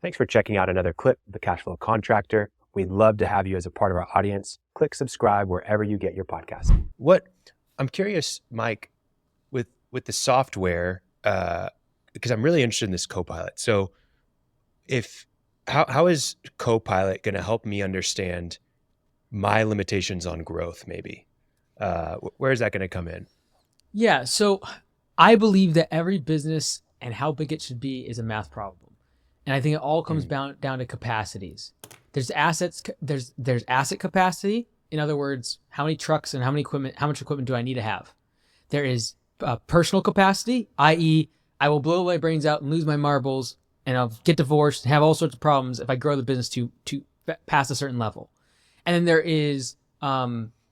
Thanks for checking out another clip of the Cashflow Contractor. We'd love to have you as a part of our audience. Click subscribe wherever you get your podcast. I'm curious, Mike, with the software, because I'm really interested in this Copilot. So how is Copilot going to help me understand my limitations on growth, maybe? Where is that going to come in? Yeah, so I believe that every business and how big it should be is a math problem. And I think it all comes down to capacities. There's assets, there's asset capacity. In other words, how many trucks and how much equipment do I need to have? There is personal capacity, i.e., I will blow my brains out and lose my marbles and I'll get divorced and have all sorts of problems if I grow the business to past a certain level. And then there is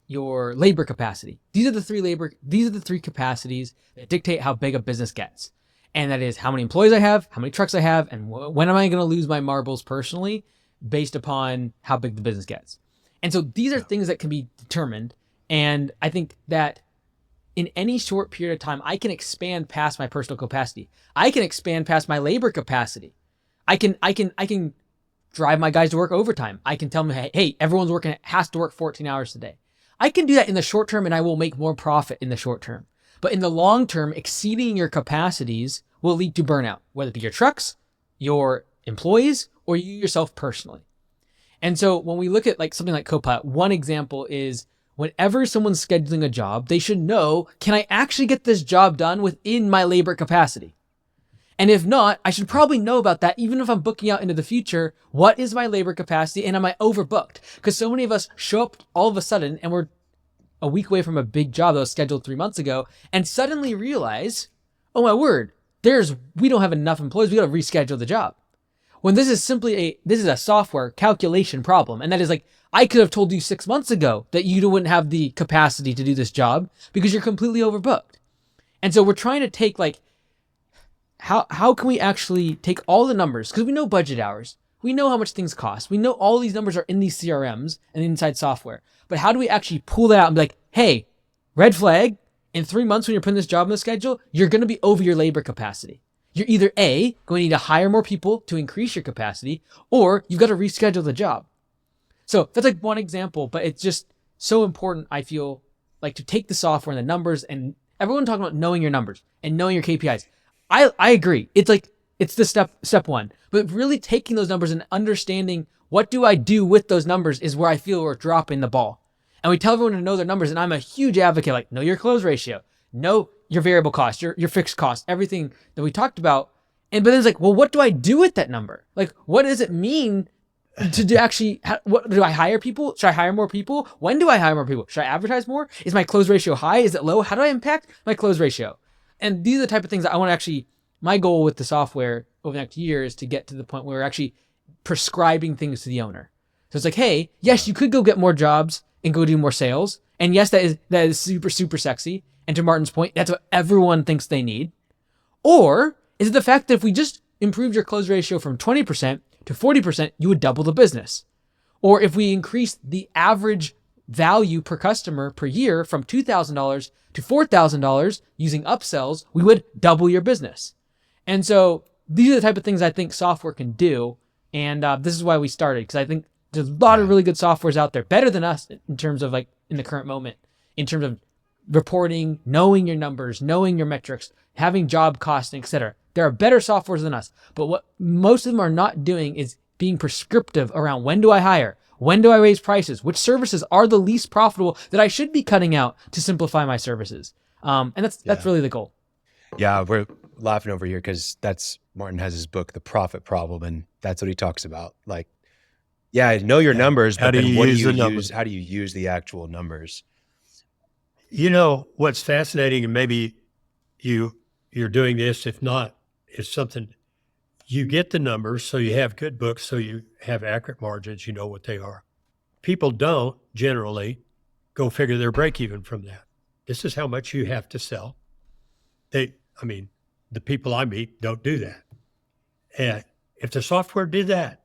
your labor capacity. These are the three capacities that dictate how big a business gets. And that is how many employees I have, how many trucks I have, and when am I going to lose my marbles personally based upon how big the business gets. And so these are things that can be determined. And I think that in any short period of time, I can expand past my personal capacity. I can expand past my labor capacity. I can drive my guys to work overtime. I can tell them, hey, everyone's has to work 14 hours a day. I can do that in the short term and I will make more profit in the short term. But in the long term, exceeding your capacities will lead to burnout, whether it be your trucks, your employees, or you yourself personally. And so when we look at something like Copilot, one example is whenever someone's scheduling a job, they should know, can I actually get this job done within my labor capacity? And if not, I should probably know about that, even if I'm booking out into the future. What is my labor capacity and am I overbooked? Because so many of us show up all of a sudden and we're a week away from a big job that was scheduled 3 months ago and suddenly realize, oh my word, we don't have enough employees. We got to reschedule the job. When this is simply a software calculation problem. And that is I could have told you 6 months ago that you wouldn't have the capacity to do this job because you're completely overbooked. And so we're trying to take how can we actually take all the numbers? Because we know budget hours. We know how much things cost. We know all these numbers are in these CRMs and inside software. But how do we actually pull that out and be like, hey, red flag, in 3 months when you're putting this job on the schedule, you're going to be over your labor capacity. You're either A, going to need to hire more people to increase your capacity, or you've got to reschedule the job. So that's one example, but it's just so important, I feel, to take the software and the numbers, and everyone talking about knowing your numbers and knowing your KPIs. I agree. It's the step one, but really taking those numbers and understanding what do I do with those numbers is where I feel we're dropping the ball. And we tell everyone to know their numbers, and I'm a huge advocate, know your close ratio, know your variable cost, your fixed cost, everything that we talked about. But then it's well, what do I do with that number? What does it mean to do actually, what do I hire people? Should I hire more people? When do I hire more people? Should I advertise more? Is my close ratio high? Is it low? How do I impact my close ratio? And these are the type of things that I want to actually, my goal with the software over the next year is to get to the point where we're actually prescribing things to the owner. So it's hey, yes, you could go get more jobs and go do more sales. And yes, that is super, super sexy. And to Martin's point, that's what everyone thinks they need. Or is it the fact that if we just improved your close ratio from 20% to 40%, you would double the business? Or if we increased the average value per customer per year from $2,000 to $4,000 using upsells, we would double your business. And so these are the type of things I think software can do. And this is why we started, because I think there's a lot of really good softwares out there, better than us in terms of in the current moment, in terms of reporting, knowing your numbers, knowing your metrics, having job costing, etc. There are better softwares than us. But what most of them are not doing is being prescriptive around when do I hire? When do I raise prices? Which services are the least profitable that I should be cutting out to simplify my services? And that's really the goal. Yeah, we're laughing over here because Martin has his book, The Profit Problem, and that's what he talks about. Know your numbers, but then what do you use? How do you use the actual numbers? What's fascinating, and maybe you're doing this, if not, it's something, you get the numbers, so you have good books, so you have accurate margins, you know what they are. People don't generally go figure their break even from that. This is how much you have to sell. The people I meet don't do that. And if the software did that,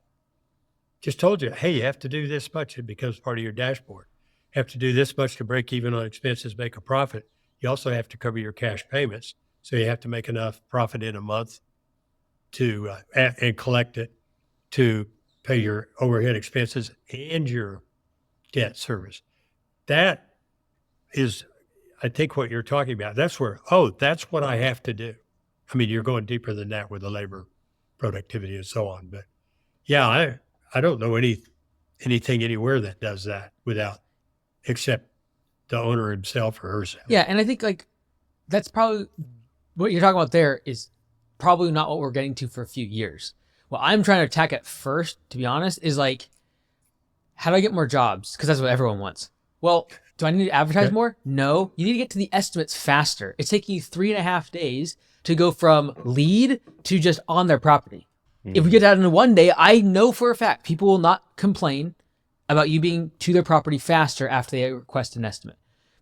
just told you, hey, you have to do this much, it becomes part of your dashboard. You have to do this much to break even on expenses, make a profit. You also have to cover your cash payments. So you have to make enough profit in a month to and collect it. to pay your overhead expenses and your debt service. That is, I think, what you're talking about. That's where, that's what I have to do. I mean, you're going deeper than that with the labor productivity and so on. But yeah, I don't know anything anywhere that does that except the owner himself or herself. Yeah, and I think like that's probably what you're talking about there is probably not what we're getting to for a few years. What I'm trying to attack at first, to be honest, is like, how do I get more jobs? Because that's what everyone wants. Well, do I need to advertise more? No. You need to get to the estimates faster. It's taking you 3.5 days to go from lead to just on their property. If we get that in 1 day, I know for a fact people will not complain about you being to their property faster after they request an estimate.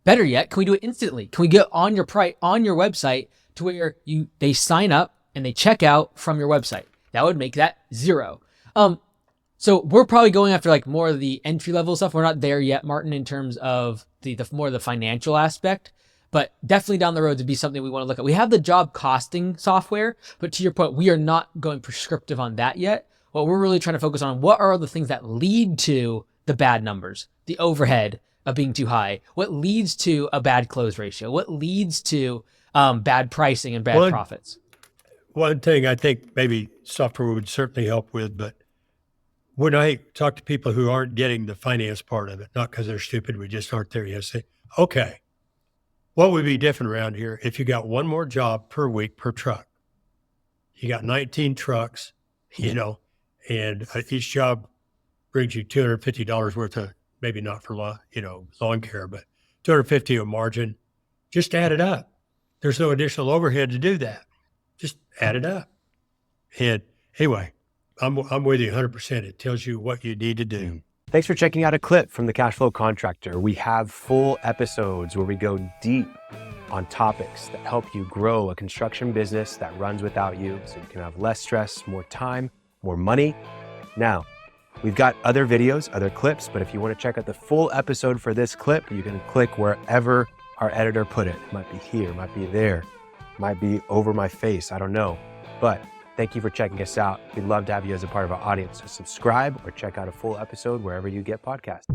Better yet, can we do it instantly? Can we get on your website to where they sign up and they check out from your website? That would make that 0. So we're probably going after like more of the entry level stuff. We're not there yet, Martin, in terms of the more of the financial aspect, but definitely down the road to be something we want to look at. We have the job costing software, but to your point, we are not going prescriptive on that yet. What we're really trying to focus on, what are the things that lead to the bad numbers, the overhead of being too high, what leads to a bad close ratio, what leads to bad pricing and bad profits. One thing I think maybe software would certainly help with, but when I talk to people who aren't getting the finance part of it, not because they're stupid, we just aren't there yet, say, okay, what would be different around here if you got one more job per week per truck? You got 19 trucks, and each job brings you $250 worth of, maybe not for lawn care, but $250 of margin. Just add it up. There's no additional overhead to do that. Just add it up. And anyway, I'm with you 100%. It tells you what you need to do. Thanks for checking out a clip from the Cashflow Contractor. We have full episodes where we go deep on topics that help you grow a construction business that runs without you so you can have less stress, more time, more money. Now, we've got other videos, other clips, but if you want to check out the full episode for this clip, you can click wherever our editor put it. It might be here, might be there, might be over my face, I don't know. But thank you for checking us out. We'd love to have you as a part of our audience. So subscribe or check out a full episode wherever you get podcasts.